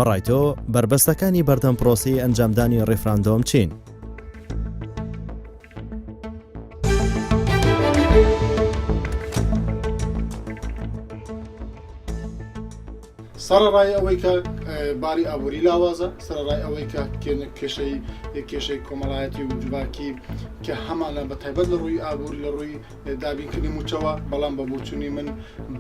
بەڕای تۆ بربەستەکانی بەردەم پرۆسی ئەنجامدانی ڕێفراندۆم چین؟ سەرڕای ئەوەی کە باری ئابووری لاوازە، سەرڕای ئەوەی کە کێشەی کۆمەڵایەتی و جوواکی کە هەمانە بە تایبەت لە ڕووی ئابووری لە ڕووی دابینکردنی موچەوە، بەڵام بە بۆچوونی من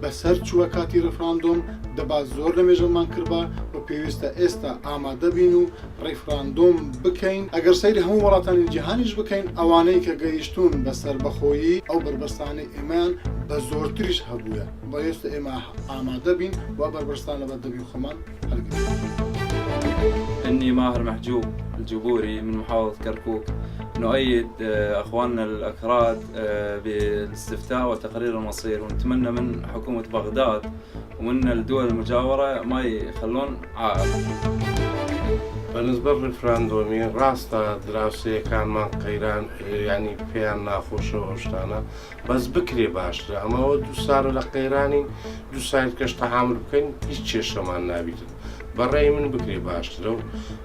بەسەر چووە کاتی ڕێفراندۆم دەبا زۆر لە مێژەمان کردبا و پێویستە ئێستا ئامادە بین و ڕێفراندۆم بکەین. ئەگەر سەیری هەموو وڵاتانی جیهانیش بکەین، ئەوانەی کە گەیشتون بەسەر بەخۆیی ئەو بربەستانەی ئێمان بە زۆرتریش هەبووە، بەێستا ئێمە ئامادە بین و بربەستانە بە دەبی خۆمان هەڵگرین. إني ماهر محجوب الجبوري من محافظة كركوك. نؤيد أخواننا الأكراد بالاستفتاء وتقرير المصير، ونتمنى من حكومة بغداد ومن الدول المجاورة ما يخلون عائق. بالنسبة للريفراندومي راستا دراسية كان ما قيران يعني فيها ناخوش وشتانا بس بكري باشتر، أما هو دو سار لقيراني دو سار كش تحامل بكين هيش شمان نابيت برأي من بكري باشتر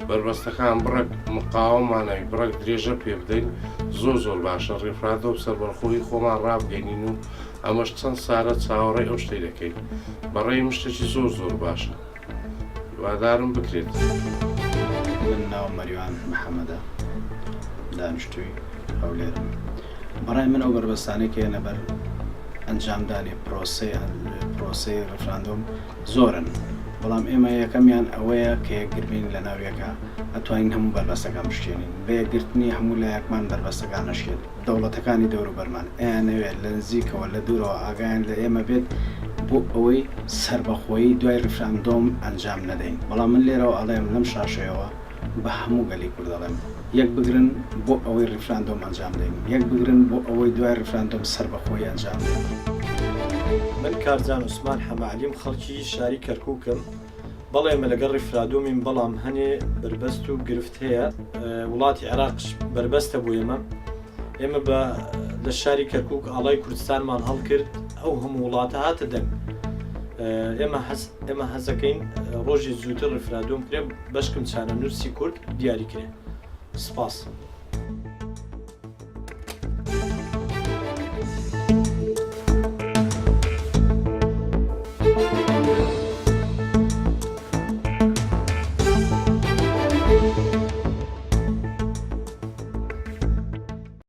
بربستكان برك مقاومة أنا برك دريجة بيبدين زوزول باشتر الريفراندوم بسر برخوي خوما راب جينينو أما شتن سارة ساوري أوشتي لكي برأي مشتشي زوزول باشتر وادارم بكريت. من ناو مەریوان محەممەدە دانیشتووی ئەو لێرم. بەڕای من ئەو بربەستانەی کە لەبەر ئەنجامدانی پرۆسەی ڕێفراندۆم زۆرن، بەڵام ئێمە یەکەمیان ئەوەیە کە یەکگربین لە ناویەکە ئەتوانین هەموو بربەستەکان بشکێنین، بە یەکگرتنی هەموو لایەکمان بربەستەکان نەشێت. دەوڵەتەکانی دەوروبەرمان ئەیانەوێت لە نزیکەوە لە دوورەوە ئاگایان لە ئێمە بێت بۆ ئەوەی سربەخۆیی دوای ڕێفراندۆم ئەنجام نەدەین. بەڵام من لێرەوە ئەڵێم لەم شاشەیەوە بە هەموو گەلی کورد دەڵێم یەک بگرن بۆ ئەوەی ڕێفراندۆم ئەنجام دەین، یەک بگرن بۆ ئەوەی دوای ڕێفراندۆم سربەخۆیی ئەنجام دەین. من کارزان عوسمان حەماعەلیم خەڵکی شاری کەرکووکم. بەڵێ ئێمە لەگەڵ ڕێفراندۆمین، بەڵام هەنێ بربەست و گرفت هەیە. وڵاتی عێراقش بربەستە بۆ ئێمە لە شاری کەرکووک ئاڵای کوردستانمان هەڵکرد، ئەو هەموو وڵاتە هاتە دەنگ. ئێمە حەزەکەین ڕۆژی زووتر ڕێفراندۆم کرێ، بەشکم چانە نووسی کورد دیاریکرێ. سپاس.